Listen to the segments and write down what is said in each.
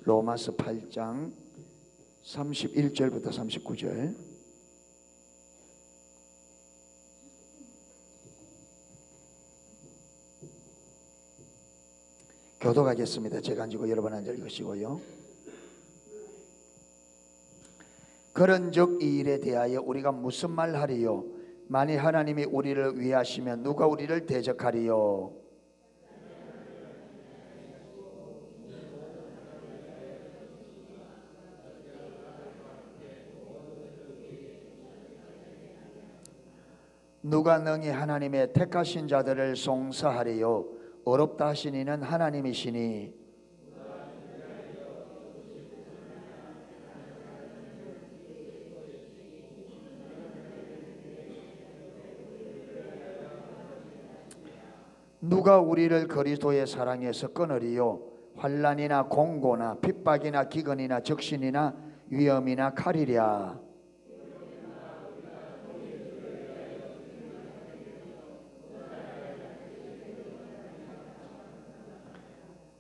로마서 8장 31절부터 39절. 교독하겠습니다. 제가 앉고 여러분 앉아 읽으시고요. 그런즉 이 일에 대하여 우리가 무슨 말 하리요? 만일 하나님이 우리를 위하시면 누가 우리를 대적하리요? 누가 능히 하나님의 택하신 자들을 송사하리요? 어렵다 하신 이는 하나님이시니 누가 우리를 그리스도의 사랑에서 끊으리요? 환난이나 공고나 핍박이나 기근이나 적신이나 위험이나 칼이랴.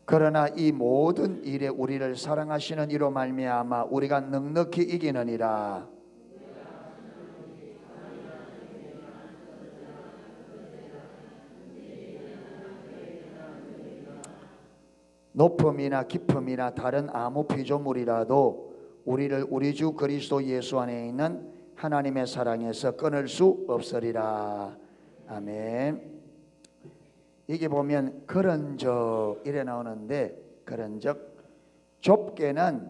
그러나 이 모든 일에 우리를 사랑하시는 이로 말미암아 우리가 넉넉히 이기느니라. 높음이나 깊음이나 다른 아무 피조물이라도 우리를 우리 주 그리스도 예수 안에 있는 하나님의 사랑에서 끊을 수 없으리라. 아멘. 이게 보면 그런즉 이래 나오는데, 그런즉 좁게는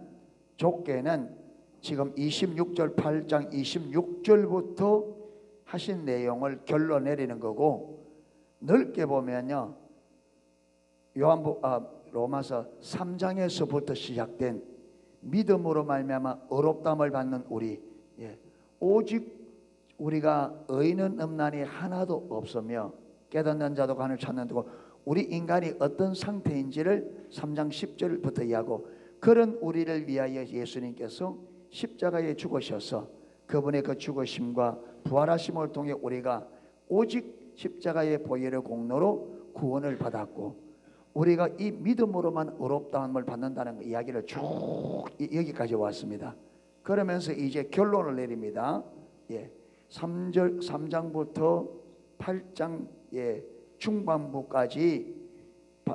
지금 26절 8장 26절부터 하신 내용을 결론 내리는 거고, 넓게 보면요 로마서 3장에서부터 시작된 믿음으로 말미암아 어렵담을 받는 우리, 오직 우리가 의인은 없나니 하나도 없으며 깨닫는 자도 하나님을 찾는 자고, 우리 인간이 어떤 상태인지를 3장 10절부터 이야기하고, 그런 우리를 위하여 예수님께서 십자가에 죽으셔서 그분의 그 죽으심과 부활하심을 통해 우리가 오직 십자가의 보혈의 공로로 구원을 받았고, 우리가 이 믿음으로만 어렵다함을 받는다는 이야기를 쭉 여기까지 왔습니다. 그러면서 이제 결론을 내립니다. 3장부터 8장 중반부까지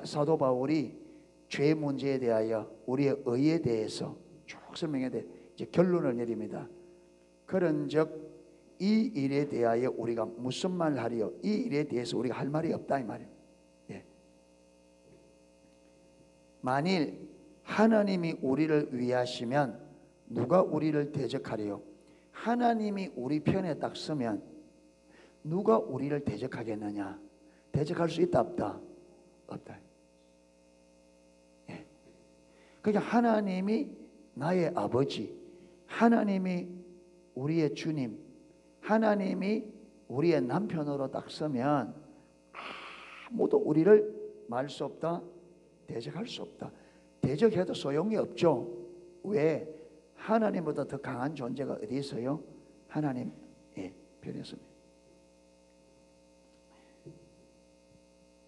사도 바울이 죄 문제에 대하여 우리의 의에 대해서 쭉 설명해 이제 결론을 내립니다. 그런즉 이 일에 대하여 우리가 무슨 말 하리요? 이 일에 대해서 우리가 할 말이 없다 이 말이에요. 만일 하나님이 우리를 위하시면 누가 우리를 대적하리요? 하나님이 우리 편에 딱 서면 누가 우리를 대적하겠느냐? 대적할 수 있다 없다? 없다. 그러니까 하나님이 나의 아버지, 하나님이 우리의 주님, 하나님이 우리의 남편으로 딱 서면 아무도 우리를 말 수 없다, 대적할 수 없다. 대적해도 소용이 없죠. 왜? 하나님보다 더 강한 존재가 어디 있어요? 하나님 편에서입니다.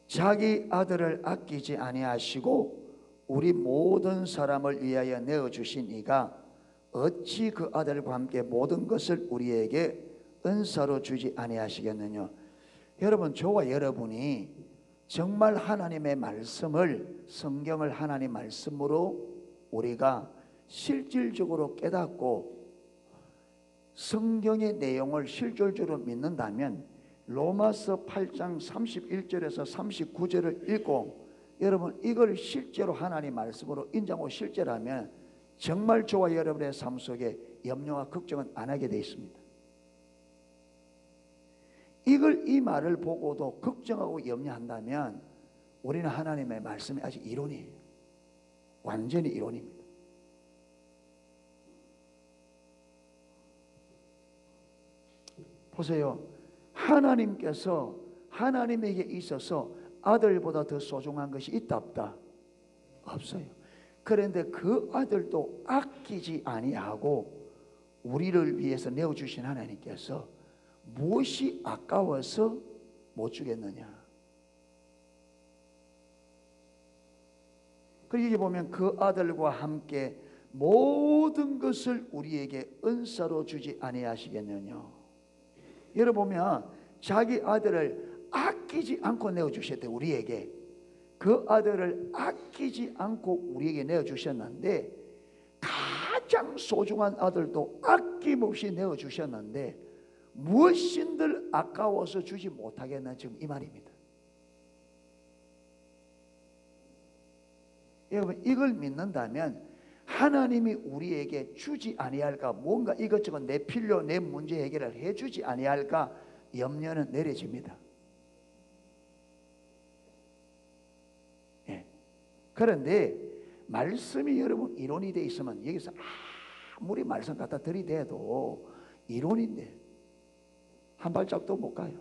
자기 아들을 아끼지 아니하시고 우리 모든 사람을 위하여 내어주신 이가 어찌 그 아들과 함께 모든 것을 우리에게 은사로 주지 아니하시겠느냐. 여러분, 저와 여러분이 정말 하나님의 말씀을, 성경을 하나님 말씀으로 우리가 실질적으로 깨닫고 성경의 내용을 실질적으로 믿는다면 로마서 8장 31절에서 39절을 읽고 여러분 이걸 실제로 하나님 말씀으로 인정하고 실제라면 정말 저와 여러분의 삶 속에 염려와 걱정은 안 하게 되어 있습니다. 이 말을 보고도 걱정하고 염려한다면 우리는 하나님의 말씀이 아직 이론이에요. 완전히 이론입니다. 보세요. 하나님께서 하나님에게 있어서 아들보다 더 소중한 것이 있다 없다? 없어요. 그런데 그 아들도 아끼지 아니하고 우리를 위해서 내어주신 하나님께서 무엇이 아까워서 못 주겠느냐? 그리고 여기 보면 그 아들과 함께 모든 것을 우리에게 은사로 주지 아니하시겠느냐. 여러분 보면 자기 아들을 아끼지 않고 내어주셨대. 우리에게 그 아들을 아끼지 않고 우리에게 내어주셨는데, 가장 소중한 아들도 아낌없이 내어주셨는데 무엇인들 아까워서 주지 못하겠나, 지금 이 말입니다. 여러분, 이걸 믿는다면 하나님이 우리에게 주지 아니할까, 뭔가 이것저것 내 필요, 내 문제 해결을 해주지 아니할까 염려는 내려집니다. 예. 그런데 말씀이 여러분 이론이 돼 있으면 여기서 아무리 말씀 갖다 들이대도 이론인데 한 발짝도 못 가요.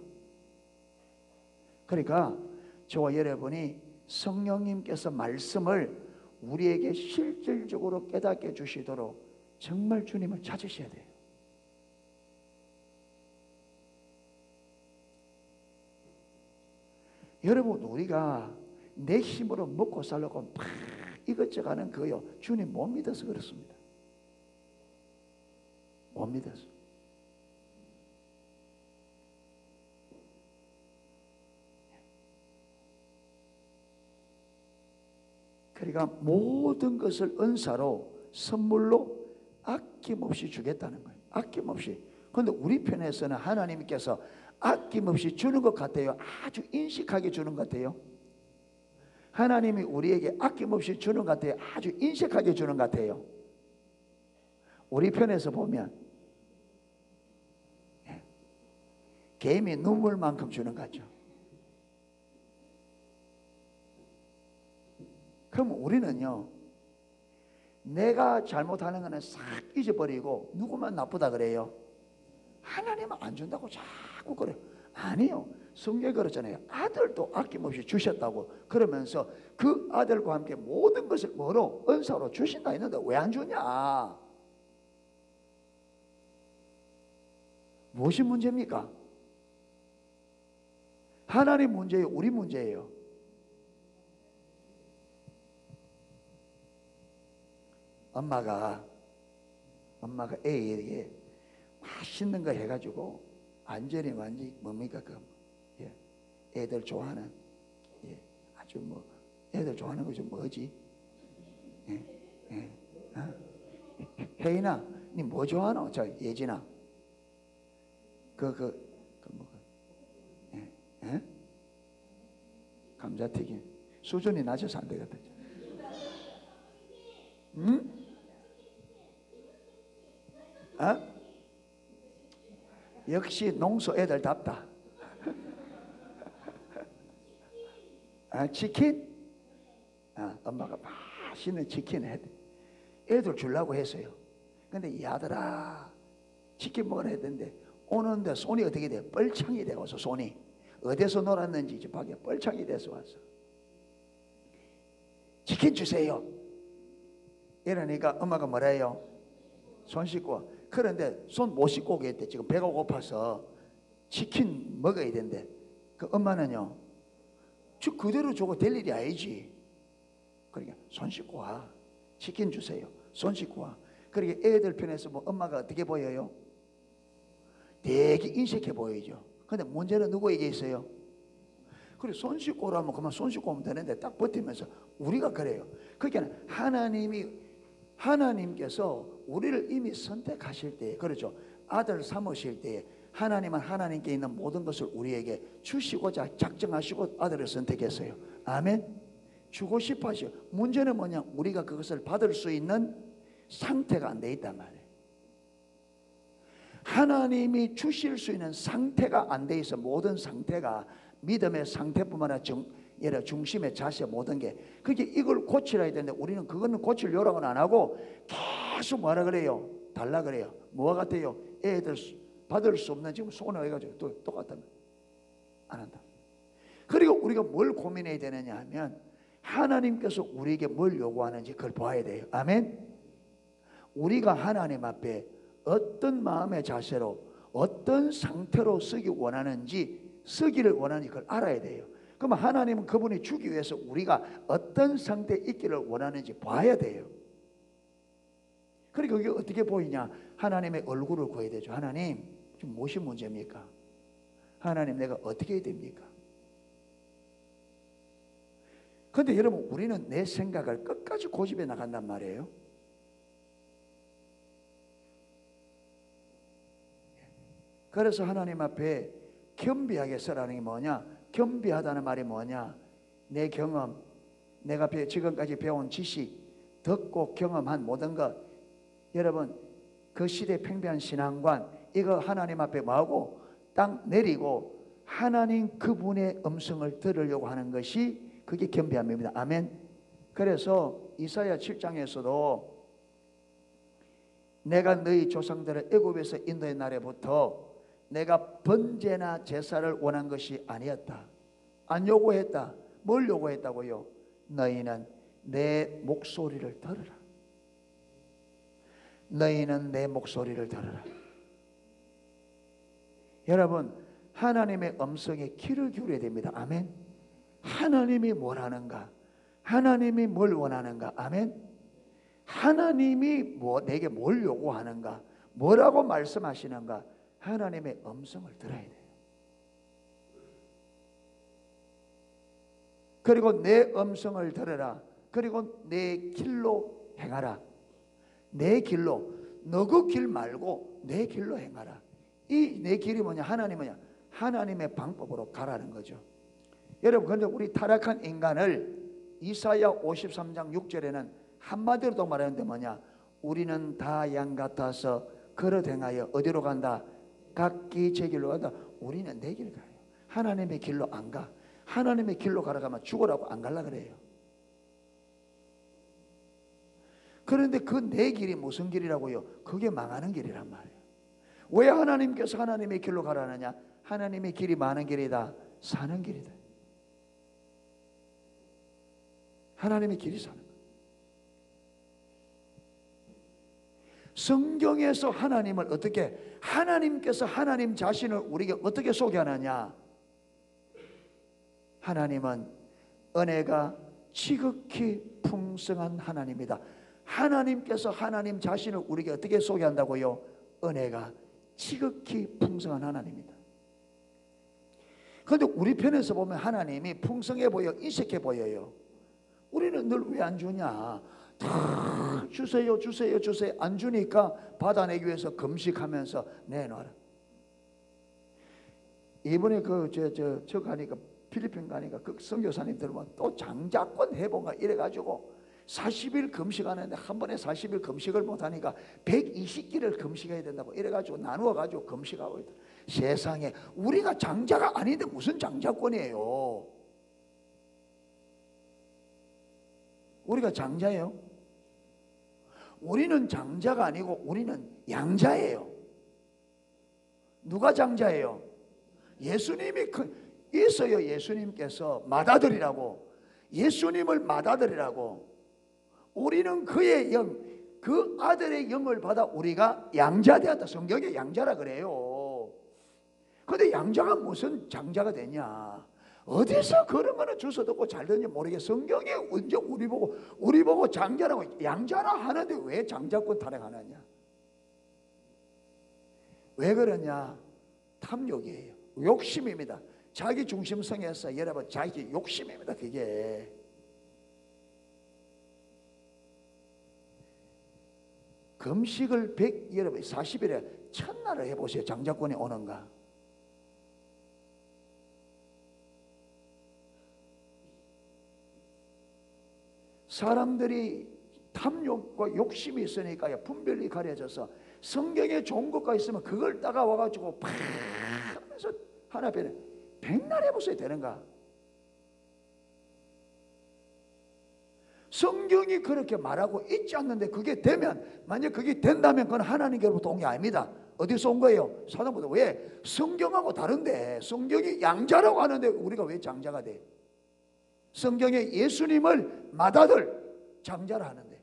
그러니까 저와 여러분이 성령님께서 말씀을 우리에게 실질적으로 깨닫게 주시도록 정말 주님을 찾으셔야 돼요. 여러분, 우리가 내 힘으로 먹고 살려고 막 이것저것 하는 거요, 주님 못 믿어서 그렇습니다. 못 믿어서. 그러니까 모든 것을 은사로, 선물로 아낌없이 주겠다는 거예요. 아낌없이. 그런데 우리 편에서는 하나님께서 아낌없이 주는 것 같아요? 아주 인식하게 주는 것 같아요? 하나님이 우리에게 아낌없이 주는 것 같아요? 아주 인식하게 주는 것 같아요? 우리 편에서 보면 개미 눈물만큼 주는 것 같죠. 그럼 우리는요, 내가 잘못하는 거는 싹 잊어버리고 누구만 나쁘다 그래요? 하나님은 안 준다고 자꾸 그래요. 아니요, 성경에 그렇잖아요. 아들도 아낌없이 주셨다고. 그러면서 그 아들과 함께 모든 것을 뭐로? 은사로 주신다 했는데 왜 안 주냐? 무엇이 문제입니까? 하나님 문제예요? 우리 문제예요? 엄마가 애에게 맛있는 거 해가지고 완전히 뭡니까 그 애들 좋아하는, 아주 뭐 애들 좋아하는 것이 뭐지? 혜인아, 니 뭐 좋아하노? 저 예진아, 감자튀김. 수준이 낮아서 안 되거든. 응? 역시 농소 애들답다. 치킨? 엄마가 맛있는 치킨 애들 주려고 했어요. 근데 이 아들아, 치킨 먹으라 했는데 오는데 손이 어떻게 돼? 뻘창이 되어서, 손이 어디서 놀았는지 집 밖에 뻘창이 돼서 왔어. 치킨 주세요. 이러니까 엄마가 뭐라 해요? 손 씻고. 그런데 손 못 씻고 오겠대. 지금 배가 고파서 치킨 먹어야 된대. 그 엄마는요, 저 그대로 주고 될 일이 아니지. 그러니까 손 씻고 와. 치킨 주세요. 손 씻고 와. 그러니까 애들 편에서 뭐 엄마가 어떻게 보여요? 되게 인색해 보이죠. 근데 문제는 누구에게 있어요? 그래, 손 씻고 오라면 그만 손 씻고 오면 되는데 딱 버티면서 우리가 그래요. 그러니까 하나님께서 우리를 이미 선택하실 때, 그렇죠, 아들 삼으실 때에 하나님은 하나님께 있는 모든 것을 우리에게 주시고자 작정하시고 아들을 선택했어요. 아멘. 주고 싶어 하시오. 문제는 뭐냐? 우리가 그것을 받을 수 있는 상태가 안 돼 있단 말이에요. 하나님이 주실 수 있는 상태가 안 돼 있어. 모든 상태가, 믿음의 상태뿐만 아니라 중심의 자세, 모든 게. 그게 이걸 고치라 해야 되는데 우리는 그거는 고칠 요령은 안 하고 계속 뭐라 그래요? 달라 그래요. 뭐와 같아요? 애들 받을 수 없는 지금 손을 해가지고 또 똑같다면 안 한다. 그리고 우리가 뭘 고민해야 되느냐 하면 하나님께서 우리에게 뭘 요구하는지 그걸 봐야 돼요. 아멘. 우리가 하나님 앞에 어떤 마음의 자세로, 어떤 상태로 쓰기를 원하는지 그걸 알아야 돼요. 그러면 하나님은 그분이 주기 위해서 우리가 어떤 상태에 있기를 원하는지 봐야 돼요. 그러니까 그게 어떻게 보이냐? 하나님의 얼굴을 구해야 되죠. 하나님, 지금 무엇이 문제입니까? 하나님, 내가 어떻게 해야 됩니까? 그런데 여러분, 우리는 내 생각을 끝까지 고집해 나간단 말이에요. 그래서 하나님 앞에 겸비하게 서라는 게 뭐냐? 겸비하다는 말이 뭐냐? 내 경험, 내가 지금까지 배운 지식, 듣고 경험한 모든 것, 여러분 그 시대의 팽배한 신앙관, 이거 하나님 앞에 뭐하고 딱 내리고 하나님 그분의 음성을 들으려고 하는 것이 그게 겸비함입니다. 아멘. 그래서 이사야 7장에서도 내가 너희 조상들을 애굽에서 인도의 날에부터 내가 번제나 제사를 원한 것이 아니었다. 안 요구했다. 뭘 요구했다고요? 너희는 내 목소리를 들으라. 너희는 내 목소리를 들으라. 여러분, 하나님의 음성에 귀를 기울여야 됩니다. 아멘. 하나님이 뭘 하는가? 하나님이 뭘 원하는가? 아멘. 하나님이 내게 뭘 요구하는가? 뭐라고 말씀하시는가? 하나님의 음성을 들어야 돼요. 그리고 내 음성을 들으라. 그리고 내 길로 행하라. 내 길로, 너 그 길 말고 내 길로 행하라. 이 내 길이 뭐냐? 하나님 뭐냐? 하나님의 방법으로 가라는 거죠. 여러분, 그런데 우리 타락한 인간을 이사야 53장 6절에는 한마디로도 말하는데 뭐냐? 우리는 다 양 같아서 걸어 행하여 어디로 간다? 각기 제 길로 간다. 우리는 내 길 가요. 하나님의 길로 안 가. 하나님의 길로 가라 가면 죽으라고 안 갈라 그래요. 그런데 그 내 길이 무슨 길이라고요? 그게 망하는 길이란 말이에요. 왜 하나님께서 하나님의 길로 가라느냐? 하나님의 길이 많은 길이다. 사는 길이다. 하나님의 길이 사는 거예요. 성경에서 하나님을 어떻게, 하나님께서 하나님 자신을 우리에게 어떻게 소개하느냐? 하나님은 은혜가 지극히 풍성한 하나님이다. 하나님께서 하나님 자신을 우리에게 어떻게 소개한다고요? 은혜가 지극히 풍성한 하나님이다. 그런데 우리 편에서 보면 하나님이 풍성해 보여, 인색해 보여요. 우리는 늘 왜 안 주냐? 다 주세요 주세요 주세요. 안 주니까 받아내기 위해서 금식하면서 내놔라. 이번에 저 가니까 필리핀 가니까 그 선교사님 들으면 또 장자권 해본가 이래가지고 40일 금식하는데 한 번에 40일 금식을 못하니까 120끼를 금식해야 된다고 이래가지고 나누어가지고 금식하고 있다. 세상에, 우리가 장자가 아닌데 무슨 장자권이에요? 우리가 장자예요? 우리는 장자가 아니고 우리는 양자예요. 누가 장자예요? 예수님이 있어요. 예수님께서 맏아들이라고, 예수님을 맏아들이라고. 우리는 그의 영, 그 아들의 영을 받아 우리가 양자 되었다. 성경에 양자라 그래요. 그런데 양자가 무슨 장자가 되냐? 어디서 그런 거는 주워 듣고 잘 듣는지 모르겠어. 성경에 언제 우리 보고 장자라고, 양자라 하는데 왜 장자권 타령하느냐? 왜 그러냐? 탐욕이에요. 욕심입니다. 자기 중심성에서, 여러분, 자기 욕심입니다. 그게 금식을 여러분 40일에 첫날을 해보세요. 장자권이 오는가? 사람들이 탐욕과 욕심이 있으니까 분별이 가려져서 성경에 좋은 것가 있으면 그걸 따가와가지고 팍 하면서 하나 앞에 백날 해보셔야 되는가? 성경이 그렇게 말하고 있지 않는데 그게 되면, 만약 그게 된다면 그건 하나님께로부터 온 게 아닙니다. 어디서 온 거예요? 사단보다. 왜? 성경하고 다른데, 성경이 양자라고 하는데 우리가 왜 장자가 돼? 성경에 예수님을 맏아들, 장자라 하는데.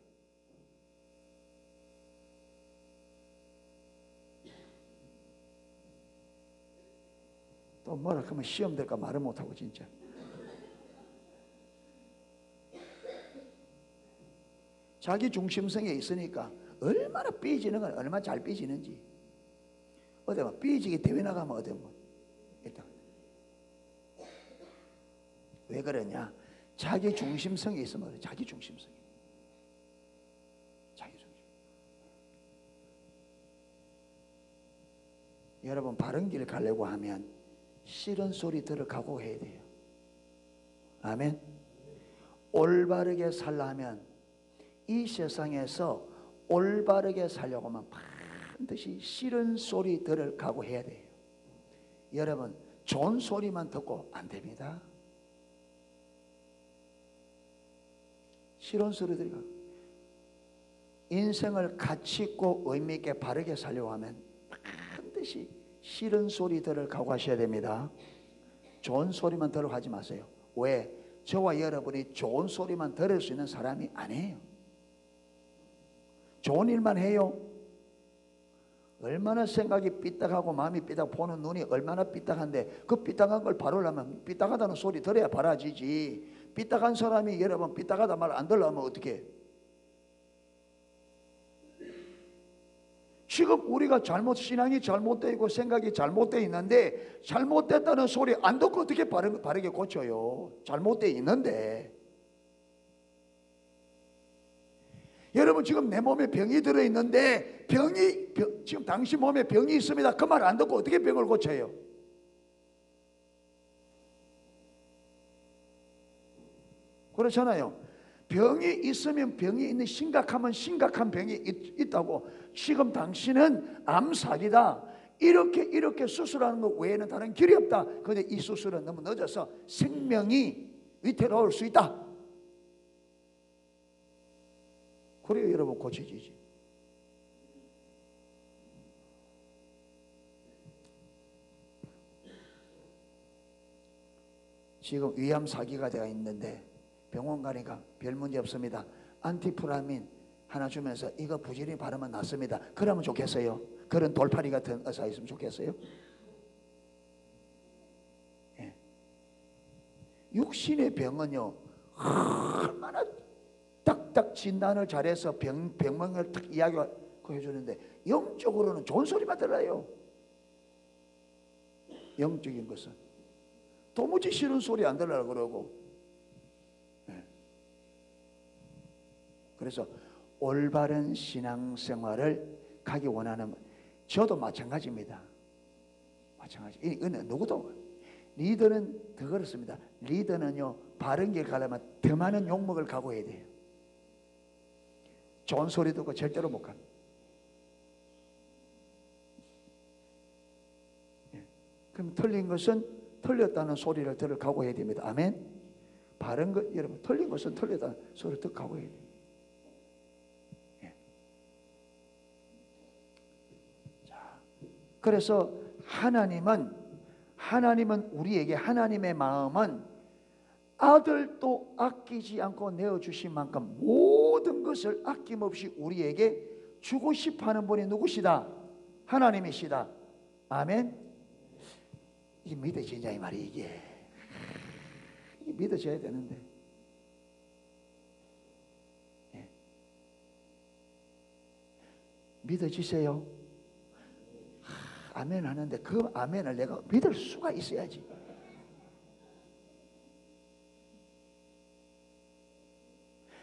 또 뭐라 하면 시험 될까 말을 못하고 진짜. 자기 중심성에 있으니까 얼마나 삐지는 건 얼마나 잘 삐지는지. 어디 막 삐지게 대회 나가면 어디 뭐 일단 왜 그러냐? 자기 중심성이 있으면 그래. 자기 중심성이. 자기 중심. 여러분 바른 길 가려고 하면 싫은 소리 들을 각오해야 돼요. 아멘. 올바르게 살려면 이 세상에서 올바르게 살려고 하면 반드시 싫은 소리 들을 각오해야 돼요. 여러분 좋은 소리만 듣고 안 됩니다. 싫은 소리 들고 인생을 가치 있고 의미 있게 바르게 살려고 하면 반드시 싫은 소리들을 각오하셔야 됩니다. 좋은 소리만 들으러 하지 마세요. 왜? 저와 여러분이 좋은 소리만 들을 수 있는 사람이 아니에요. 좋은 일만 해요. 얼마나 생각이 삐딱하고 마음이 삐딱 보는 눈이 얼마나 삐딱한데 그 삐딱한 걸 바르려면 삐딱하다는 소리 들어야 바라지지. 삐딱한 사람이 여러분 삐딱하다 말 안 들으려면 어떻게? 지금 우리가 신앙이 잘못되어 있고 생각이 잘못되어 있는데 잘못됐다는 소리 안 듣고 어떻게 바르게 고쳐요? 잘못되어 있는데. 여러분 지금 내 몸에 병이 들어있는데 지금 당신 몸에 병이 있습니다. 그 말 안 듣고 어떻게 병을 고쳐요? 그렇잖아요. 병이 있으면 병이 있는 심각하면 심각한 병이 있다고. 지금 당신은 암사기다. 이렇게 수술하는 것 외에는 다른 길이 없다. 그런데 이 수술은 너무 늦어서 생명이 위태로울 수 있다. 그래요 여러분 고쳐지지. 지금 위암 사기가 되어 있는데 병원 가니까 별 문제 없습니다. 안티프라민 하나 주면서 이거 부지런히 바르면 낫습니다. 그러면 좋겠어요? 그런 돌팔이 같은 의사 있으면 좋겠어요? 예. 육신의 병은요 얼마나 딱딱 진단을 잘해서 병명을 딱 이야기하고 해주는데 영적으로는 좋은 소리만 들어요. 영적인 것은 도무지 싫은 소리 안 들으려고 그러고. 네. 그래서 올바른 신앙생활을 가기 원하는 저도 마찬가지입니다. 마찬가지. 이거는 누구도 리더는 더 그렇습니다. 리더는요 바른 길 가려면 더 많은 욕먹을 각오해야 돼요. 좋은 소리 듣고 절대로 못 가. 예. 그럼 틀린 것은 틀렸다는 소리를 들을 각오해야 됩니다. 아멘. 바른 것 여러분 틀린 것은 틀렸다는 소리를 듣고 각오해야 돼요. 예. 자, 그래서 하나님은 우리에게 하나님의 마음은 아들도 아끼지 않고 내어주신 만큼 모든 것을 아낌없이 우리에게 주고 싶어하는 분이 누구시다? 하나님이시다. 아멘. 이게 믿어지냐 이 말이 이게 믿어져야 되는데. 예. 믿어지세요? 아멘 하는데 그 아멘을 내가 믿을 수가 있어야지.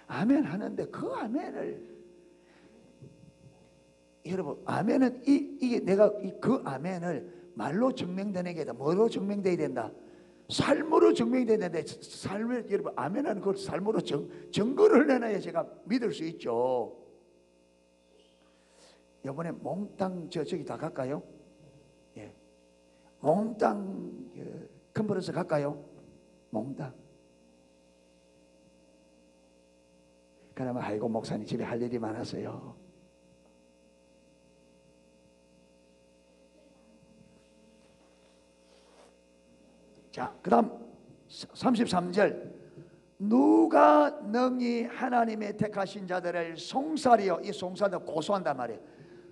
아멘 하는데 그 아멘을 여러분 아멘은 이게 내가 그 아멘을 말로 증명되는 게 아니라 뭐로 증명돼야 된다? 삶으로 증명돼야 되는데 삶을 여러분 아멘하는 걸 삶으로 증거를 내놔야 제가 믿을 수 있죠. 이번에 몽땅 저기 다 갈까요? 예, 몽땅 컨퍼런스 갈까요? 몽땅. 그러면 아이고 목사님 집에 할 일이 많았어요. 자, 그 다음 33절 누가 능히 하나님의 택하신 자들을 송사리요. 이 송사리도 고소한단 말이에요.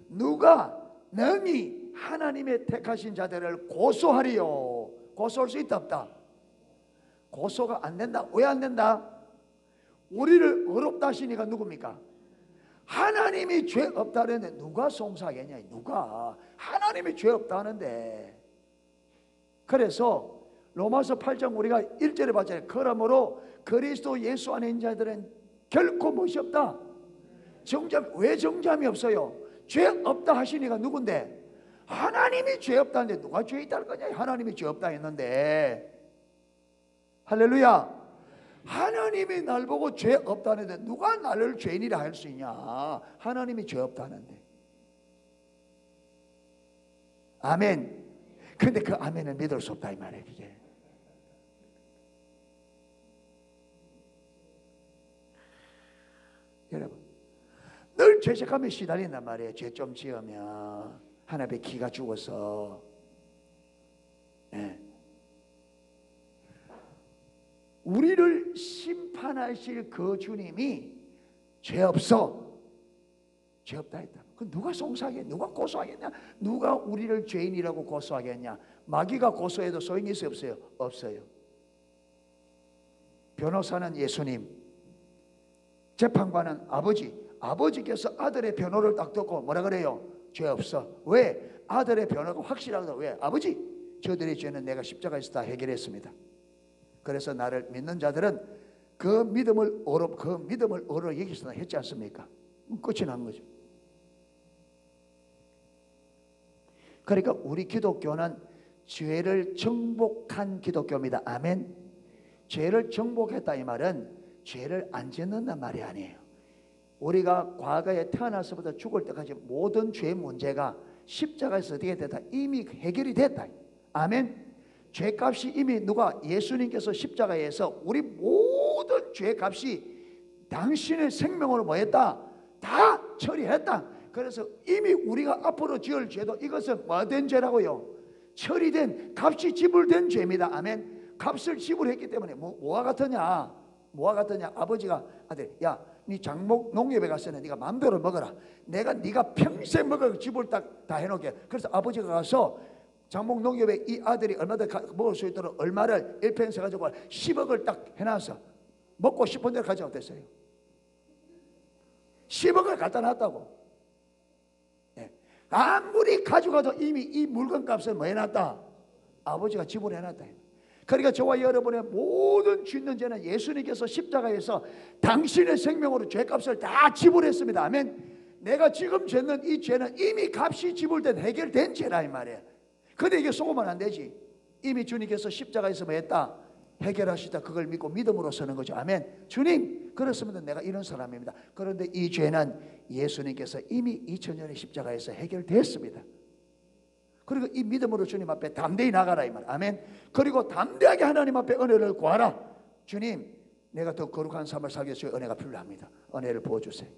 누가 능히 하나님의 택하신 자들을 고소하리요. 고소할 수 있다 없다? 고소가 안 된다. 왜 안 된다? 우리를 어렵다 하시니까 누굽니까? 하나님이 죄 없다는데 누가 송사하겠냐? 누가? 하나님이 죄 없다는데. 그래서 로마서 8장 우리가 1절에 봤잖아요. 그러므로 그리스도 예수 안에 있는 자들은 결코 무엇이 없다. 왜 정잠이 없어요? 죄 없다 하시니까 누군데? 하나님이 죄 없다는데 누가 죄 있다는 거냐? 하나님이 죄 없다 했는데. 할렐루야. 하나님이 날 보고 죄 없다는데 누가 나를 죄인이라 할 수 있냐? 하나님이 죄 없다는데. 아멘. 근데 그 아멘을 믿을 수 없다 이 말이에요. 그게. 여러분 늘 죄책감에 시달린단 말이에요. 죄 좀 지으면 하나님의 기가 죽어서. 네. 우리를 심판하실 그 주님이 죄 없어, 죄 없다 했다. 그 누가 송사하겠냐? 누가 고소하겠냐? 누가 우리를 죄인이라고 고소하겠냐? 마귀가 고소해도 소용이 있어요? 없어요? 없어요. 변호사는 예수님, 재판관은 아버지. 아버지께서 아들의 변호를 딱 듣고 뭐라 그래요? 죄 없어. 왜? 아들의 변호가 확실하거든. 왜? 아버지, 저들의 죄는 내가 십자가에서 다 해결했습니다. 그래서 나를 믿는 자들은 그 믿음을 어로 여기서 했지 않습니까? 끝이 난 거죠. 그러니까 우리 기독교는 죄를 정복한 기독교입니다. 아멘. 죄를 정복했다 이 말은 죄를 안 짓는단 말이 아니에요. 우리가 과거에 태어나서부터 죽을 때까지 모든 죄 문제가 십자가에서 어떻게 됐다? 이미 해결이 됐다. 아멘. 죄값이 이미 누가? 예수님께서 십자가에서 우리 모든 죄값이 당신의 생명으로 뭐했다? 다 처리했다. 그래서 이미 우리가 앞으로 지을 죄도 이것은 뭐된 죄라고요? 처리된, 값이 지불된 죄입니다. 아멘. 값을 지불했기 때문에 뭐와 같으냐? 뭐와 같으냐? 아버지가 아들, 야, 네 장목 농협에 가서는 네가 마음대로 먹어라. 내가 네가 평생 먹을 지불 다 해놓게. 그래서 아버지가 가서 장목 농협에 이 아들이 얼마든 먹을 수 있도록 얼마를 일평생 가지고 10억을 딱 해놔서 먹고 싶은 대로 가져가 됐어요. 10억을 갖다 놨다고. 네. 아무리 가져가도 이미 이 물건 값을 뭐 해놨다? 아버지가 지불해놨다. 그러니까 저와 여러분의 모든 짓는 죄는 예수님께서 십자가에서 당신의 생명으로 죄값을 다 지불했습니다. 아멘. 내가 지금 짓는 이 죄는 이미 값이 지불된 해결된 죄라 이 말이에요. 근데 이게 속으면 안 되지. 이미 주님께서 십자가에서 뭐 했다? 해결하시다. 그걸 믿고 믿음으로 서는 거죠. 아멘. 주님, 그렇습니다. 내가 이런 사람입니다. 그런데 이 죄는 예수님께서 이미 2000년의 십자가에서 해결됐습니다. 그리고 이 믿음으로 주님 앞에 담대히 나가라 이 말. 아멘. 그리고 담대하게 하나님 앞에 은혜를 구하라. 주님, 내가 더 거룩한 삶을 살기 위해서 은혜가 필요합니다. 은혜를 부어주세요.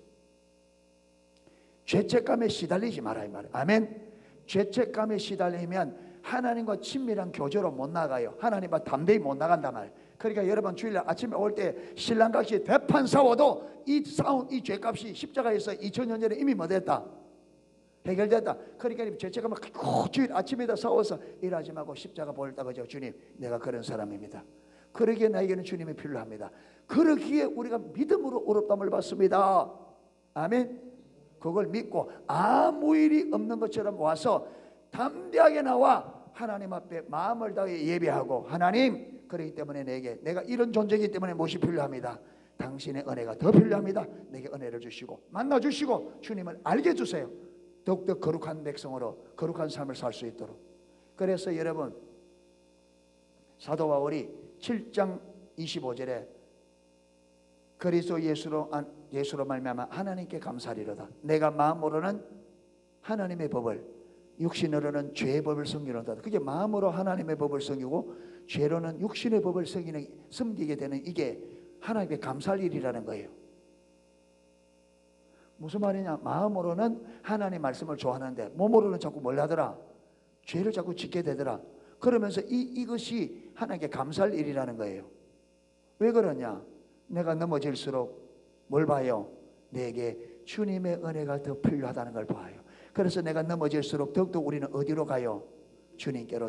죄책감에 시달리지 마라 이 말. 아멘. 죄책감에 시달리면 하나님과 친밀한 교제로 못 나가요. 하나님과 담대히 못 나간단 말. 그러니까 여러분 주일날 아침에 올 때 신랑같이 대판 싸워도 이 싸운 이 죄값이 십자가에서 2000년 전에 이미 뭐 됐다? 해결됐다. 그러니까 죄책감을 주일 아침에다 싸워서 일하지 말고 십자가 보였다고 하죠. 주님, 내가 그런 사람입니다. 그러기에 나에게는 주님이 필요합니다. 그러기에 우리가 믿음으로 어렵담을 받습니다. 아멘. 그걸 믿고 아무 일이 없는 것처럼 와서 담대하게 나와 하나님 앞에 마음을 다해 예배하고, 하나님, 그렇기 때문에 내가 이런 존재이기 때문에 무엇이 필요합니다. 당신의 은혜가 더 필요합니다. 내게 은혜를 주시고 만나주시고 주님을 알게 해주세요. 더욱더 거룩한 백성으로 거룩한 삶을 살 수 있도록. 그래서 여러분 사도 바울이 7장 25절에 그리스도 예수로 말미암아 하나님께 감사리로다. 내가 마음으로는 하나님의 법을, 육신으로는 죄의 법을 섬기노다. 그게 마음으로 하나님의 법을 섬기고 죄로는 육신의 법을 섬기게 되는 이게 하나님께 감사할 일이라는 거예요. 무슨 말이냐? 마음으로는 하나님 말씀을 좋아하는데 몸으로는 자꾸 뭘 하더라? 죄를 자꾸 짓게 되더라. 그러면서 이것이 하나님께 감사할 일이라는 거예요. 왜 그러냐? 내가 넘어질수록 뭘 봐요? 내게 주님의 은혜가 더 필요하다는 걸 봐요. 그래서 내가 넘어질수록 더욱더 우리는 어디로 가요? 주님께로.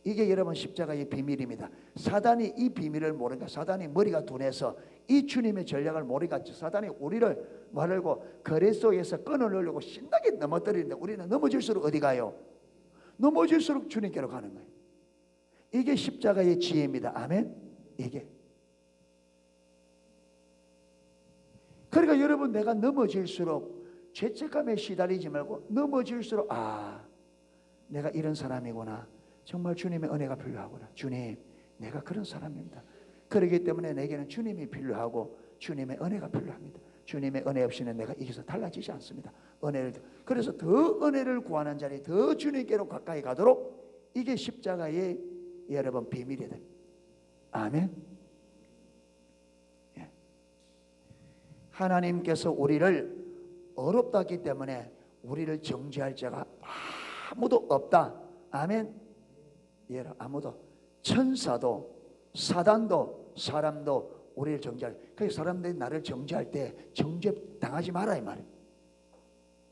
이게 여러분 십자가의 비밀입니다. 사단이 이 비밀을 모르니까 사단이 머리가 둔해서 이 주님의 전략을 모르니까 사단이 우리를 말하고 거래 속에서 끊어내려고 신나게 넘어뜨리는데 우리는 넘어질수록 어디 가요? 넘어질수록 주님께로 가는 거예요. 이게 십자가의 지혜입니다. 아멘. 이게 그러니까 여러분, 내가 넘어질수록 죄책감에 시달리지 말고 넘어질수록 내가 이런 사람이구나. 정말 주님의 은혜가 필요하구나. 주님, 내가 그런 사람입니다. 그렇기 때문에 내게는 주님이 필요하고 주님의 은혜가 필요합니다. 주님의 은혜 없이는 내가 이기서 달라지지 않습니다. 그래서 더 은혜를 구하는 자리, 더 주님께로 가까이 가도록 이게 십자가의 여러분 비밀이 됩니다. 아멘. 예. 하나님께서 우리를 어렵다 했기 때문에 우리를 정죄할 자가 아무도 없다. 아멘. 예, 아무도. 천사도 사단도 사람도 우리를 정죄할. 그래서 사람들이 나를 정죄할 때 정죄 당하지 마라 이 말이에요.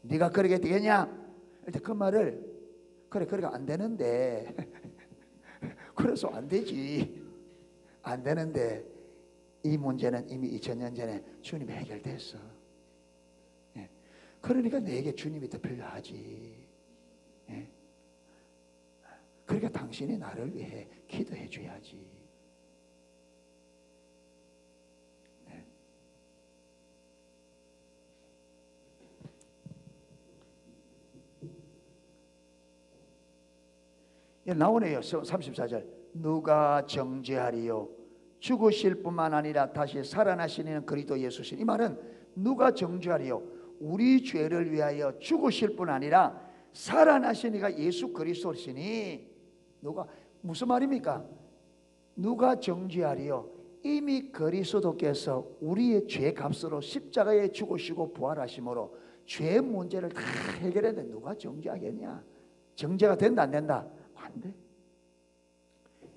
네가 그러게 되겠냐? 그 말을 그러니까 안 되는데 그래서 안 되지. 안 되는데 이 문제는 이미 2000년 전에 주님이 해결됐어. 예. 그러니까 내게 주님이 더 필요하지. 예. 그러니까 당신이 나를 위해 기도해 줘야지. 나오네요. 34절. 누가 정죄하리요? 죽으실 뿐만 아니라 다시 살아나시는 그리스도 예수신. 이 말은 누가 정죄하리요? 우리 죄를 위하여 죽으실 뿐 아니라 살아나신 이가 예수 그리스도시니. 누가 무슨 말입니까? 누가 정죄하리요? 이미 그리스도께서 우리의 죄 값으로 십자가에 죽으시고 부활하심으로 죄 문제를 다 해결했는데 누가 정죄하겠냐? 정죄가 된다 안 된다? 안 돼.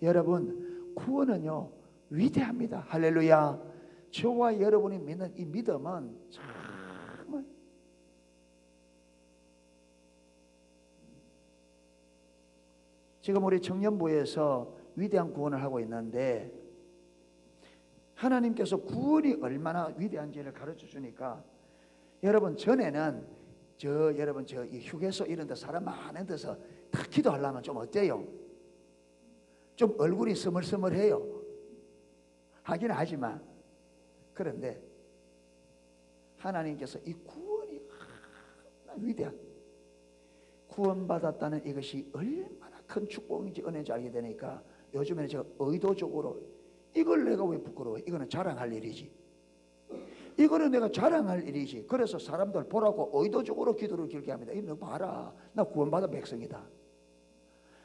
여러분, 구원은요 위대합니다. 할렐루야. 저와 여러분이 믿는 이 믿음은 정말 지금 우리 청년부에서 위대한 구원을 하고 있는데 하나님께서 구원이 얼마나 위대한지를 가르쳐 주니까 여러분, 전에는 여러분 이 휴게소 이런 데 사람 많은 데서 다 기도하려면 좀 어때요? 좀 얼굴이 스멀스멀해요. 하긴 하지만 그런데 하나님께서 이 구원이 위대한 구원받았다는 이것이 얼마나 큰 축복인지 은혜인지 알게 되니까 요즘에는 제가 의도적으로 이걸 내가 왜 부끄러워? 이거는 자랑할 일이지. 이거는 내가 자랑할 일이지. 그래서 사람들 보라고 의도적으로 기도를 길게 합니다. 너 봐라, 나 구원받은 백성이다.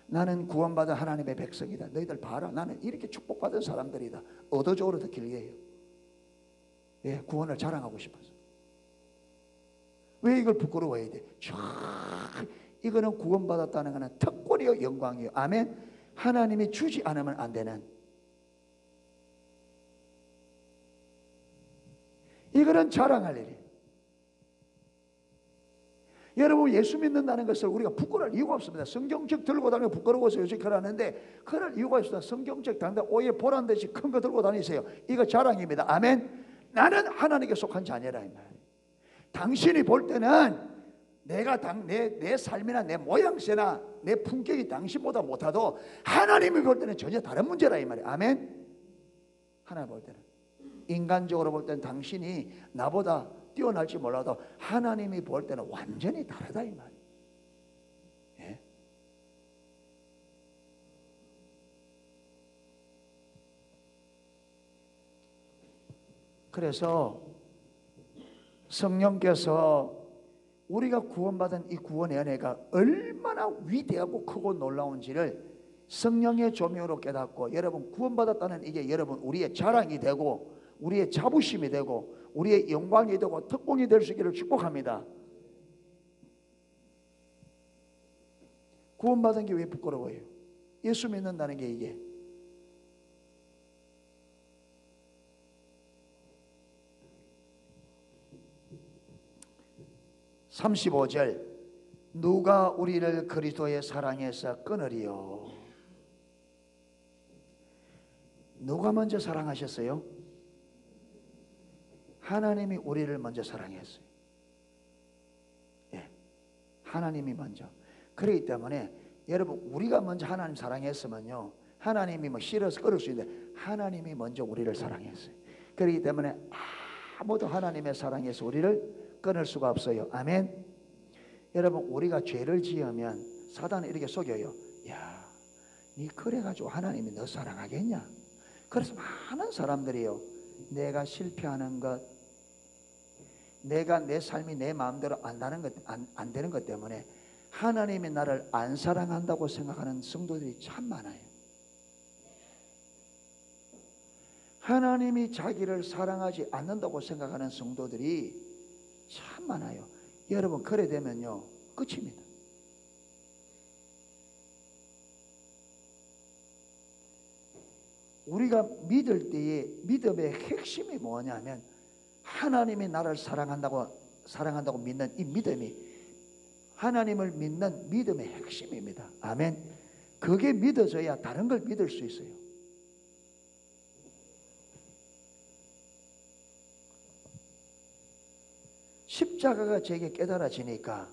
나는 구원받은 하나님의 백성이다. 너희들 봐라, 나는 이렇게 축복받은 사람들이다. 의도적으로 더 길게 해요. 예, 구원을 자랑하고 싶어서. 왜 이걸 부끄러워해야 돼? 이거는 구원받았다는 것은 특권이요, 영광이요. 아멘. 하나님이 주지 않으면 안 되는, 이거는 자랑할 일이에요. 여러분, 예수 믿는다는 것을 우리가 부끄러울 이유가 없습니다. 성경책 들고 다니면 부끄러워서 요즘 그러는데 그럴 이유가 없습니다. 성경책 당장 오해 보란 듯이 큰 거 들고 다니세요. 이거 자랑입니다. 아멘. 나는 하나님께 속한 자녀라 이 말이에요. 당신이 볼 때는 내가 내 삶이나 내 모양새나 내 품격이 당신보다 못하도 하나님이 볼 때는 전혀 다른 문제라 이 말이에요. 아멘. 하나님 볼 때는, 인간적으로 볼 때는 당신이 나보다 뛰어날지 몰라도 하나님이 볼 때는 완전히 다르다 이 말이에요. 예? 그래서 성령께서 우리가 구원받은 이 구원의 은혜가 얼마나 위대하고 크고 놀라운지를 성령의 조명으로 깨닫고, 여러분 구원받았다는 이게 여러분 우리의 자랑이 되고 우리의 자부심이 되고 우리의 영광이 되고 특권이 될 수 있기를 축복합니다. 구원받은 게 왜 부끄러워요? 예수 믿는다는 게 이게. (35절) 누가 우리를 그리스도의 사랑에서 끊으리요? 누가 먼저 사랑하셨어요? 하나님이 우리를 먼저 사랑했어요. 예, 하나님이 먼저. 그렇기 때문에 여러분, 우리가 먼저 하나님 사랑했으면요, 하나님이 뭐 싫어서 끊을 수 있는데 하나님이 먼저 우리를 사랑했어요. 그렇기 때문에 아무도 하나님의 사랑에서 우리를 끊을 수가 없어요. 아멘. 여러분, 우리가 죄를 지으면 사단은 이렇게 속여요. 야, 니 그래가지고 하나님이 너 사랑하겠냐? 그래서 많은 사람들이요, 내가 실패하는 것, 내가 내 삶이 내 마음대로 안 되는 것 때문에 하나님이 나를 안 사랑한다고 생각하는 성도들이 참 많아요. 하나님이 자기를 사랑하지 않는다고 생각하는 성도들이 참 많아요. 여러분, 그래 되면요, 끝입니다. 우리가 믿을 때의 믿음의 핵심이 뭐냐면 하나님이 나를 사랑한다고 믿는 이 믿음이 하나님을 믿는 믿음의 핵심입니다. 아멘. 그게 믿어져야 다른 걸 믿을 수 있어요. 십자가가 제게 깨달아지니까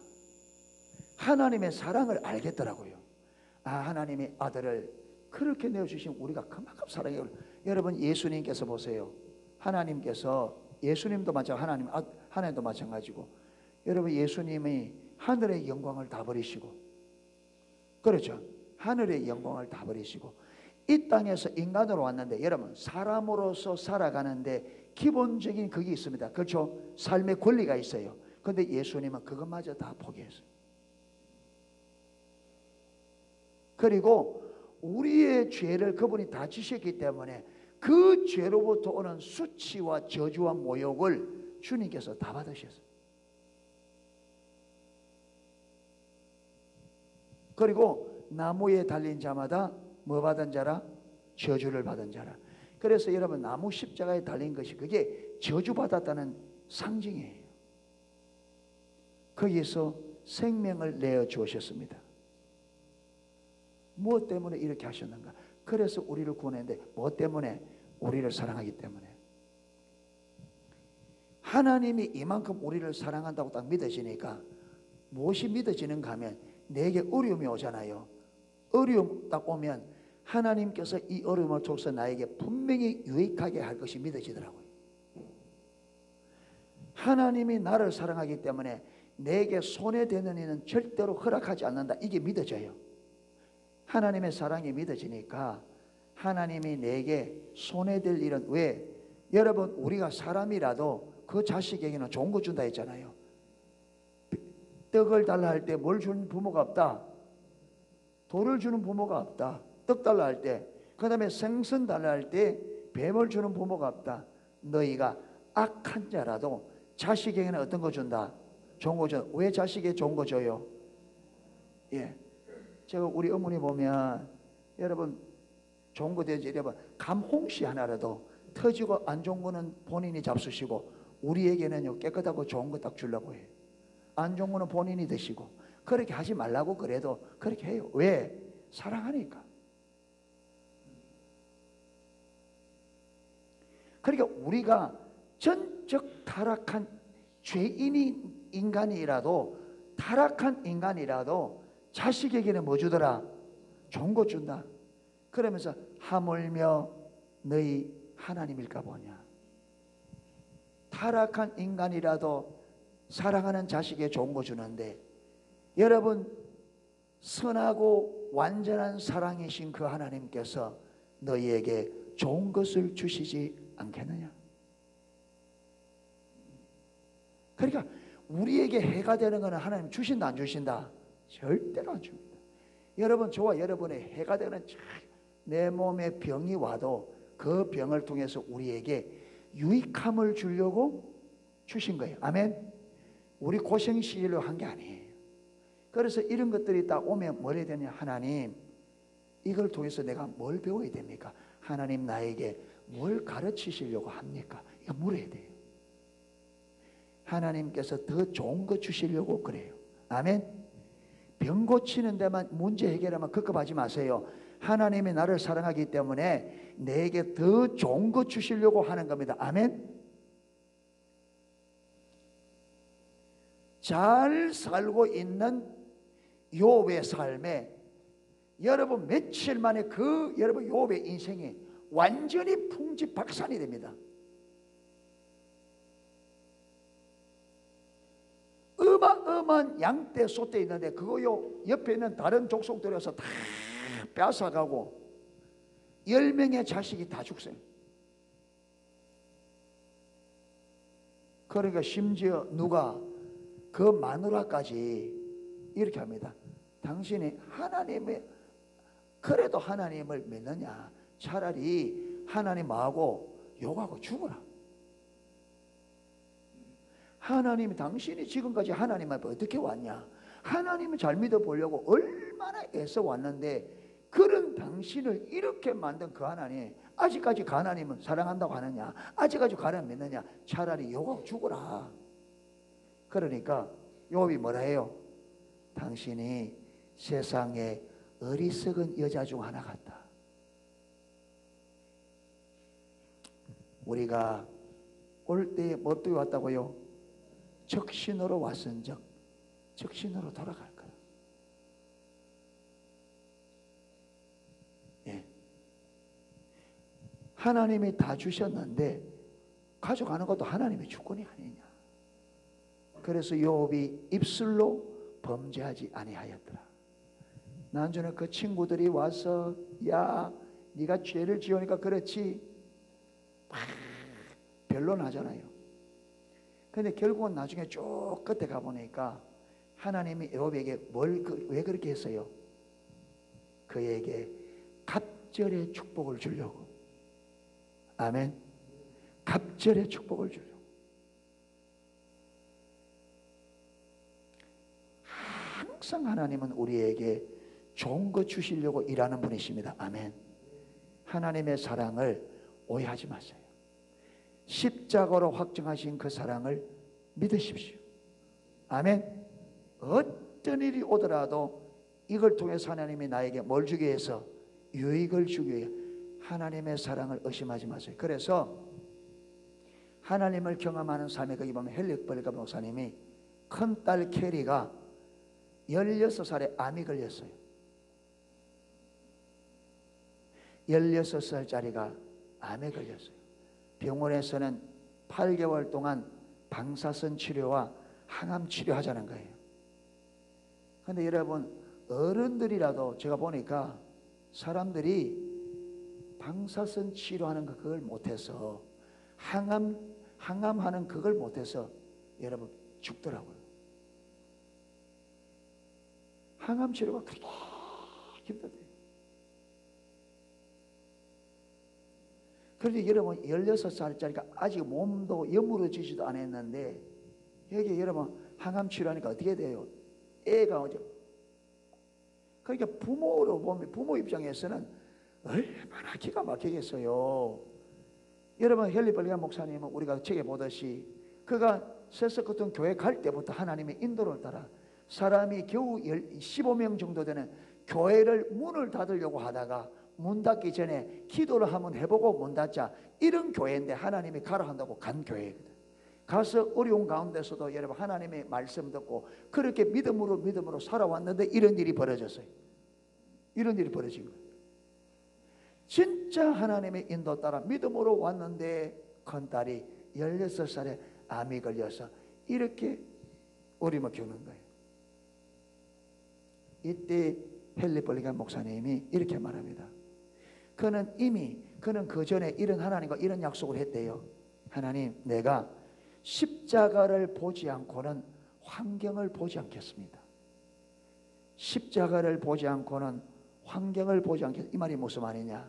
하나님의 사랑을 알겠더라고요. 아, 하나님의 아들을 그렇게 내어주신 우리가 그만큼 사랑해요. 여러분, 예수님께서 보세요. 하나님께서, 예수님도 마찬가지고 하나님도 마찬가지고, 여러분, 예수님이 하늘의 영광을 다 버리시고, 그렇죠, 하늘의 영광을 다 버리시고 이 땅에서 인간으로 왔는데, 여러분, 사람으로서 살아가는데 기본적인 그게 있습니다. 그렇죠? 삶의 권리가 있어요. 그런데 예수님은 그것마저 다 포기했어요. 그리고 우리의 죄를 그분이 다 지셨기 때문에 그 죄로부터 오는 수치와 저주와 모욕을 주님께서 다 받으셨어요. 그리고 나무에 달린 자마다 뭐 받은 자라? 저주를 받은 자라. 그래서 여러분, 나무 십자가에 달린 것이 그게 저주받았다는 상징이에요. 거기에서 생명을 내어 주셨습니다. 무엇 때문에 이렇게 하셨는가? 그래서 우리를 구원했는데, 무엇 때문에? 우리를 사랑하기 때문에. 하나님이 이만큼 우리를 사랑한다고 딱 믿어지니까 무엇이 믿어지는가 하면, 내게 어려움이 오잖아요. 어려움 딱 오면 하나님께서 이 어려움을 통해서 나에게 분명히 유익하게 할 것이 믿어지더라고요. 하나님이 나를 사랑하기 때문에 내게 손해되는 일은 절대로 허락하지 않는다, 이게 믿어져요. 하나님의 사랑이 믿어지니까 하나님이 내게 손해될 일은, 왜? 여러분, 우리가 사람이라도 그 자식에게는 좋은 거 준다 했잖아요. 떡을 달라 할 때 뭘 주는 부모가 없다? 돌을 주는 부모가 없다. 떡 달라 할 때, 그 다음에 생선 달라 할 때 뱀을 주는 부모가 없다. 너희가 악한 자라도 자식에게는 어떤 거 준다? 좋은 거 준다. 왜 자식에게 좋은 거 줘요? 예, 제가 우리 어머니 보면, 여러분, 좋은 거 되지, 여러분, 감홍시 하나라도 터지고 안 좋은 거는 본인이 잡수시고, 우리에게는요, 깨끗하고 좋은 거 딱 주려고 해요. 안 좋은 거는 본인이 드시고. 그렇게 하지 말라고 그래도 그렇게 해요. 왜? 사랑하니까. 그러니까 우리가 전적 타락한 죄인인 인간이라도, 타락한 인간이라도 자식에게는 뭐 주더라? 좋은 거 준다. 그러면서 하물며 너희 하나님일까 보냐. 타락한 인간이라도 사랑하는 자식에게 좋은 거 주는데, 여러분, 선하고 완전한 사랑이신 그 하나님께서 너희에게 좋은 것을 주시지 않겠느냐. 그러니까 우리에게 해가 되는 것은 하나님 주신다 안 주신다? 절대로 안 줍니다. 여러분, 저와 여러분의 해가 되는, 내 몸에 병이 와도 그 병을 통해서 우리에게 유익함을 주려고 주신 거예요. 아멘. 우리 고생 시키려고 한 게 아니에요. 그래서 이런 것들이 딱 오면 뭘 해야 되냐? 하나님, 이걸 통해서 내가 뭘 배워야 됩니까? 하나님, 나에게 뭘 가르치시려고 합니까? 이거 물어야 돼요. 하나님께서 더 좋은 거 주시려고 그래요. 아멘. 병 고치는 데만 문제 해결하면 급급하지 마세요. 하나님이 나를 사랑하기 때문에 내게 더 좋은 거 주시려고 하는 겁니다. 아멘. 잘 살고 있는 욥의 삶에 여러분 며칠 만에 그 여러분 욥의 인생이 완전히 풍지박산이 됩니다. 어마어마한 양떼 소떼 있는데 그거요 옆에 있는 다른 족속들이 와서 다 뺏어가고 10명의 자식이 다 죽어요. 그러니까 심지어 누가 그 마누라까지 이렇게 합니다. 당신이 하나님의 그래도 하나님을 믿느냐? 차라리 하나님하고 욕하고 죽어라. 하나님이 당신이 지금까지 하나님 앞에 어떻게 왔냐? 하나님을 잘 믿어보려고 얼마나 애써 왔는데 그런 당신을 이렇게 만든 그 하나님, 아직까지 그 하나님은 사랑한다고 하느냐? 아직까지 그 하나님 믿느냐? 차라리 욕하고 죽어라. 그러니까 욥이 뭐라 해요? 당신이 세상에 어리석은 여자 중 하나 같다. 우리가 올 때에 뭐 어떻게 왔다고요? 적신으로 왔은즉 적신으로 돌아갈 거야. 예. 하나님이 다 주셨는데 가져가는 것도 하나님의 주권이 아니냐. 그래서 욥이 입술로 범죄하지 아니하였더라. 나중에 그 친구들이 와서 야 네가 죄를 지으니까 그렇지 변론하잖아요. 근데 결국은 나중에 쭉 끝에 가보니까 하나님이 욥에게 왜 그렇게 했어요? 그에게 갑절의 축복을 주려고. 아멘. 갑절의 축복을 주려고. 항상 하나님은 우리에게 좋은 것 주시려고 일하는 분이십니다. 아멘. 하나님의 사랑을 오해하지 마세요. 십자가로 확정하신 그 사랑을 믿으십시오. 아멘. 어떤 일이 오더라도 이걸 통해서 하나님이 나에게 뭘 주기 위해서? 유익을 주기 위해 하나님의 사랑을 의심하지 마세요. 그래서 하나님을 경험하는 삶에 거기 보면 헬릭벌가 목사님이 큰딸 캐리가 16살에 암이 걸렸어요. 16살짜리가 암에 걸렸어요. 병원에서는 8개월 동안 방사선 치료와 항암 치료하자는 거예요. 그런데 여러분 어른들이라도 제가 보니까 사람들이 방사선 치료하는 거 그걸 못해서 항암하는 그걸 못해서 여러분 죽더라고요. 항암 치료가 그렇게 힘들대요. 그런데 여러분 16살짜리가 아직 몸도 여물어지지도 않았는데 여기 여러분 항암 치료하니까 어떻게 돼요? 애가 어제 그러니까 부모로 보면 부모 입장에서는 얼마나 기가 막히겠어요. 여러분 헨리 목사님은 우리가 책에 보듯이 그가 세스커튼 교회 갈 때부터 하나님의 인도를 따라 사람이 겨우 15명 정도 되는 교회를 문을 닫으려고 하다가 문 닫기 전에 기도를 한번 해보고 문 닫자 이런 교회인데 하나님이 가라 한다고 간 교회거든. 가서 어려운 가운데서도 여러분 하나님의 말씀 듣고 그렇게 믿음으로 살아왔는데 이런 일이 벌어졌어요. 이런 일이 벌어진 거예요. 진짜 하나님의 인도 따라 믿음으로 왔는데 큰딸이 16살에 암이 걸려서 이렇게 어려움을 겪는 거예요. 이때 헨리 벌리간 목사님이 이렇게 말합니다. 그는 그 전에 이런 하나님과 이런 약속을 했대요. 하나님, 내가 십자가를 보지 않고는 환경을 보지 않겠습니다. 십자가를 보지 않고는 환경을 보지 않겠습니다. 이 말이 무슨 말이냐?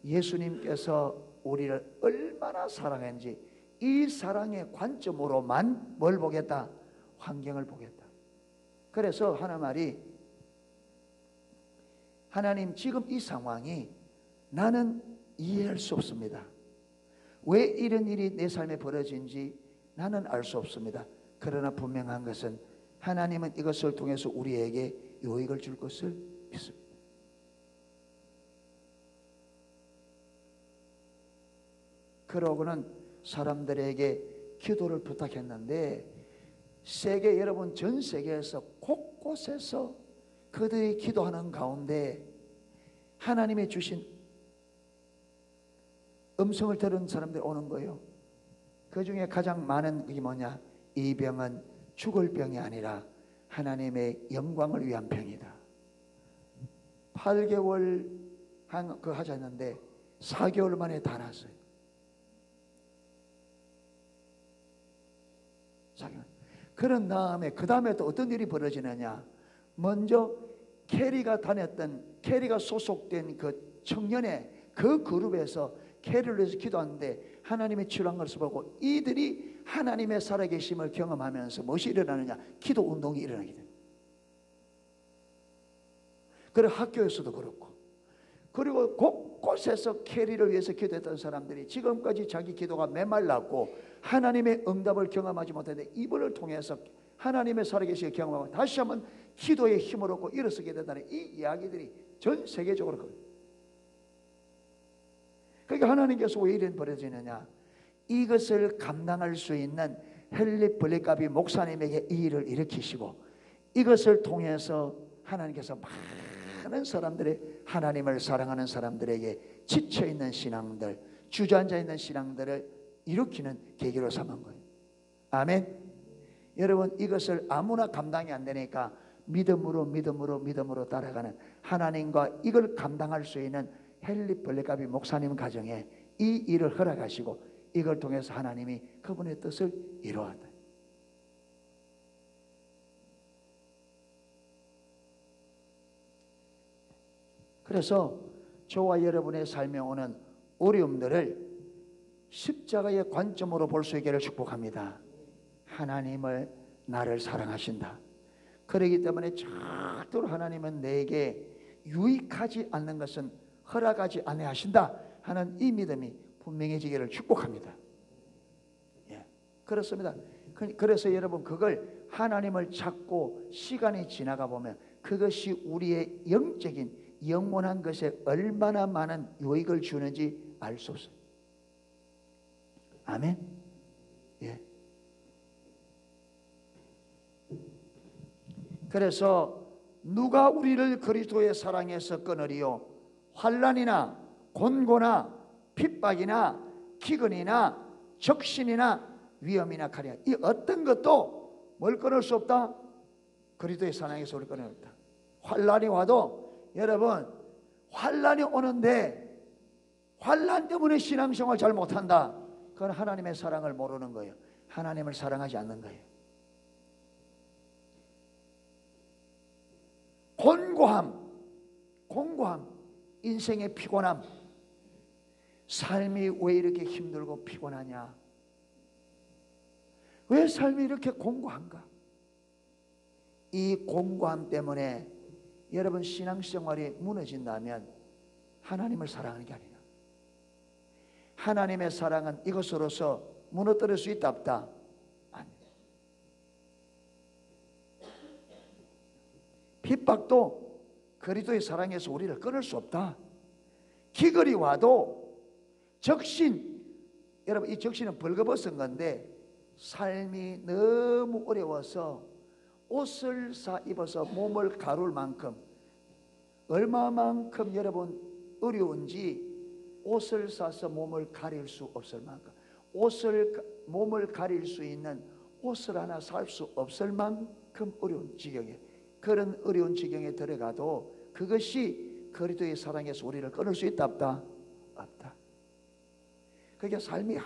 예수님께서 우리를 얼마나 사랑했는지 이 사랑의 관점으로만 뭘 보겠다? 환경을 보겠다. 그래서 하나 말이 하나님 지금 이 상황이 나는 이해할 수 없습니다. 왜 이런 일이 내 삶에 벌어진지 나는 알 수 없습니다. 그러나 분명한 것은 하나님은 이것을 통해서 우리에게 유익을 줄 것을 믿습니다. 그러고는 사람들에게 기도를 부탁했는데 세계 여러분 전 세계에서 곳곳에서 그들이 기도하는 가운데 하나님이 주신 음성을 들은 사람들이 오는 거예요. 그 중에 가장 많은 게 뭐냐? 이 병은 죽을 병이 아니라 하나님의 영광을 위한 병이다. 8개월 하셨는데 4개월 만에 다 났어요. 4개월. 그런 다음에 그 다음에 또 어떤 일이 벌어지느냐? 먼저 캐리가 소속된 그 청년의 그 그룹에서 캐리를 위해서 기도하는데 하나님의 치료한 것을 보고 이들이 하나님의 살아계심을 경험하면서 무엇이 일어나느냐? 기도 운동이 일어나게 됩니다. 그리고 학교에서도 그렇고, 그리고 곳곳에서 캐리를 위해서 기도했던 사람들이 지금까지 자기 기도가 메말랐고 하나님의 응답을 경험하지 못했는데 이분을 통해서 하나님의 살아계심을 경험하고 다시 한번 기도의 힘을 얻고 일어서게 된다는 이 이야기들이 전 세계적으로 그래요. 그러니까 하나님께서 왜 이런 벌어지느냐? 이것을 감당할 수 있는 헨리 블레카비 목사님에게 이 일을 일으키시고 이것을 통해서 하나님께서 많은 사람들의 하나님을 사랑하는 사람들에게 지쳐있는 신앙들, 주저앉아 있는 신앙들을 일으키는 계기로 삼은 거예요. 아멘. 여러분 이것을 아무나 감당이 안 되니까 믿음으로 따라가는 하나님과 이걸 감당할 수 있는 헨리 블레카비 목사님 가정에 이 일을 허락하시고 이걸 통해서 하나님이 그분의 뜻을 이루었다. 그래서 저와 여러분의 삶에 오는 어려움들을 십자가의 관점으로 볼 수 있기를 축복합니다. 하나님을 나를 사랑하신다. 그렇기 때문에 절대로 하나님은 내게 유익하지 않는 것은 허락하지 아니하신다 하는 이 믿음이 분명해지기를 축복합니다. 예, 그렇습니다. 그래서 여러분 그걸 하나님을 찾고 시간이 지나가 보면 그것이 우리의 영적인 영원한 것에 얼마나 많은 유익을 주는지 알 수 없어요. 아멘. 예. 그래서 누가 우리를 그리스도의 사랑에서 끊으리요? 환난이나 곤고나 핍박이나 기근이나 적신이나 위험이나 칼이나 이 어떤 것도 뭘 끊을 수 없다? 그리스도의 사랑에서 우리를 끊을 수 없다. 환난이 와도 여러분 환난이 오는데 환난 때문에 신앙생활 잘 못한다. 그건 하나님의 사랑을 모르는 거예요. 하나님을 사랑하지 않는 거예요. 공고함, 인생의 피곤함, 삶이 왜 이렇게 힘들고 피곤하냐? 왜 삶이 이렇게 공고한가? 이 공고함 때문에 여러분 신앙생활이 무너진다면 하나님을 사랑하는 게 아니라 하나님의 사랑은 이것으로서 무너뜨릴 수 있다 없다? 아닙니다. 핍박도 그리스도의 사랑에서 우리를 끊을 수 없다. 기근이 와도 적신, 여러분 이 적신은 벌거벗은 건데 삶이 너무 어려워서 옷을 사 입어서 몸을 가룰 만큼 얼마만큼 여러분 어려운지 옷을 사서 몸을 가릴 수 없을 만큼 몸을 가릴 수 있는 옷을 하나 살 수 없을 만큼 어려운 지경에 그런 어려운 지경에 들어가도 그것이 그리스도의 사랑에서 우리를 끊을 수 있다 없다? 없다. 그러니까 삶이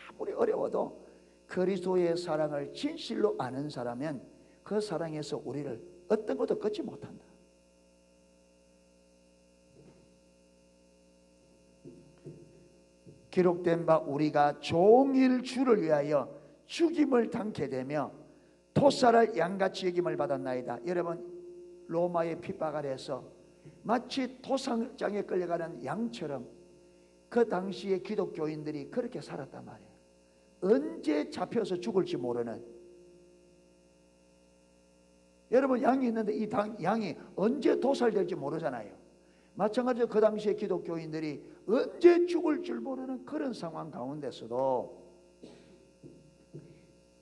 아무리 어려워도 그리스도의 사랑을 진실로 아는 사람은 그 사랑에서 우리를 어떤 것도 끊지 못한다. 기록된 바 우리가 종일 주를 위하여 죽임을 당케 되며 토살할 양같이 여김을 받았나이다. 여러분 로마의 핍박 아래에서 마치 토상장에 끌려가는 양처럼 그 당시의 기독교인들이 그렇게 살았단 말이에요. 언제 잡혀서 죽을지 모르는. 여러분 양이 있는데 이 양이 언제 도살될지 모르잖아요. 마찬가지로 그 당시의 기독교인들이 언제 죽을 줄 모르는 그런 상황 가운데서도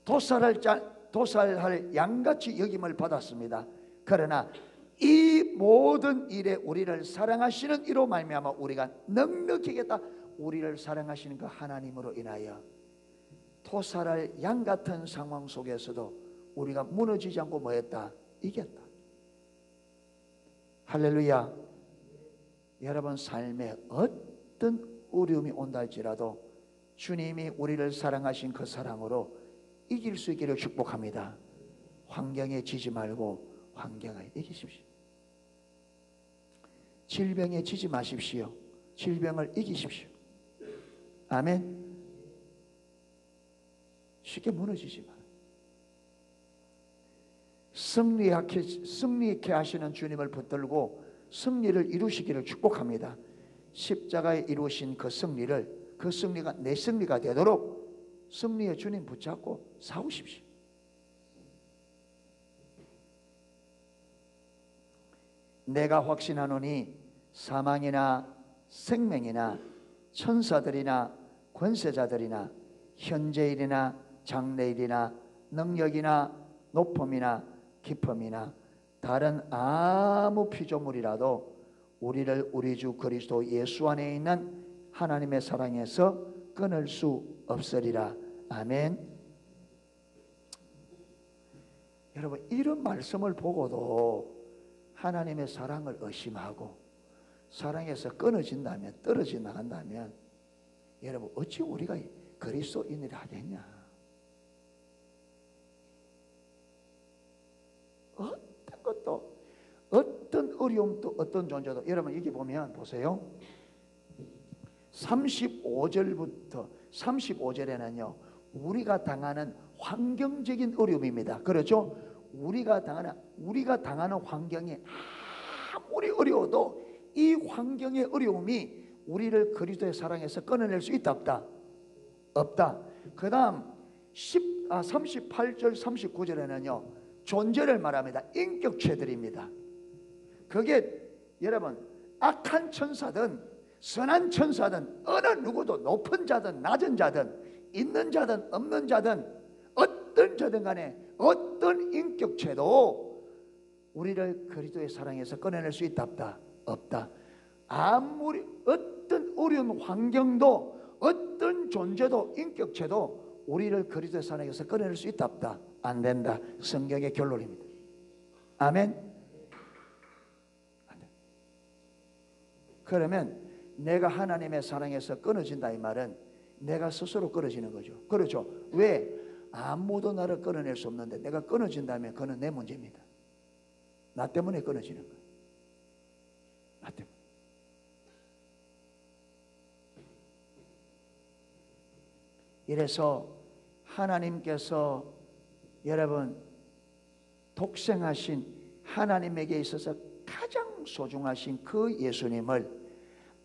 도살할 도살할 양같이 여김을 받았습니다. 그러나 이 모든 일에 우리를 사랑하시는 이로 말미암아 우리가 넉넉히겠다. 우리를 사랑하시는 그 하나님으로 인하여 도살할 양 같은 상황 속에서도 우리가 무너지지 않고 뭐했다? 이겼다. 할렐루야. 여러분 삶에 어떤 어려움이 온다 할지라도 주님이 우리를 사랑하신 그 사랑으로 이길 수 있기를 축복합니다. 환경에 지지 말고 환경을 이기십시오. 질병에 지지 마십시오. 질병을 이기십시오. 아멘. 쉽게 무너지지 마. 승리케 하시는 주님을 붙들고 승리를 이루시기를 축복합니다. 십자가에 이루신 그 승리가 내 승리가 되도록 승리의 주님 붙잡고 싸우십시오. 내가 확신하노니 사망이나 생명이나 천사들이나 권세자들이나 현재일이나 장래일이나 능력이나 높음이나 깊음이나 다른 아무 피조물이라도 우리를 우리 주 그리스도 예수 안에 있는 하나님의 사랑에서 끊을 수 없으리라. 아멘. 여러분 이런 말씀을 보고도 하나님의 사랑을 의심하고 사랑에서 끊어진다면 떨어져 나간다면 여러분 어찌 우리가 그리스도인을 하겠냐. 어떤 것도 어떤 어려움도 어떤 존재도 여러분 여기 보면 보세요. 35절부터 35절에는요 우리가 당하는 환경적인 어려움입니다. 그렇죠? 우리가 당하는 환경이 아무리 어려워도 이 환경의 어려움이 우리를 그리스도의 사랑에서 끊어낼 수 있다 없다? 없다. 그 다음 38절 39절에는요 존재를 말합니다. 인격체들입니다. 그게 여러분 악한 천사든 선한 천사든 어느 누구도 높은 자든 낮은 자든 있는 자든 없는 자든 어떤 자든 간에 어떤 인격체도 우리를 그리스도의 사랑에서 꺼내낼 수 있다 없다? 없다. 아무리 어떤 어려운 환경도 어떤 존재도 인격체도 우리를 그리스도의 사랑에서 꺼내낼 수 있다 없다? 안 된다. 성경의 결론입니다. 아멘. 그러면 내가 하나님의 사랑에서 끊어진다 이 말은 내가 스스로 끊어지는 거죠. 그렇죠. 왜? 아무도 나를 끊어낼 수 없는데 내가 끊어진다면 그건 내 문제입니다. 나 때문에 끊어지는 거예요. 나 때문에. 이래서 하나님께서 여러분 독생하신 하나님에게 있어서 가장 소중하신 그 예수님을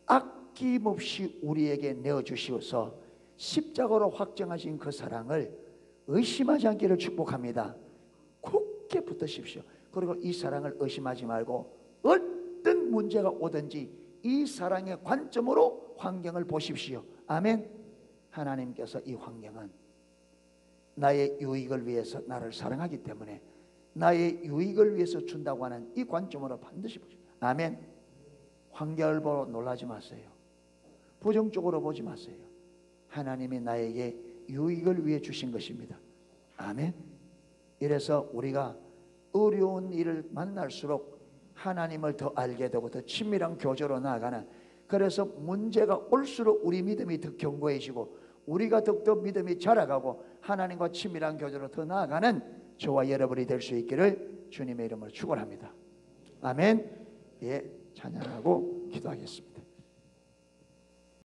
아낌없이 우리에게 내어주시어서 십자가로 확정하신 그 사랑을 의심하지 않기를 축복합니다. 굳게 붙드십시오. 그리고 이 사랑을 의심하지 말고 어떤 문제가 오든지 이 사랑의 관점으로 환경을 보십시오. 아멘. 하나님께서 이 환경은 나의 유익을 위해서 나를 사랑하기 때문에 나의 유익을 위해서 준다고 하는 이 관점으로 반드시 보십시오. 아멘. 환경을 보고 놀라지 마세요. 부정적으로 보지 마세요. 하나님이 나에게 유익을 위해 주신 것입니다. 아멘. 이래서 우리가 어려운 일을 만날수록 하나님을 더 알게 되고 더 친밀한 교제로 나아가는, 그래서 문제가 올수록 우리 믿음이 더 견고해지고 우리가 더욱더 믿음이 자라가고 하나님과 친밀한 교제로 더 나아가는 저와 여러분이 될 수 있기를 주님의 이름으로 축원합니다. 아멘. 예, 찬양하고 기도하겠습니다.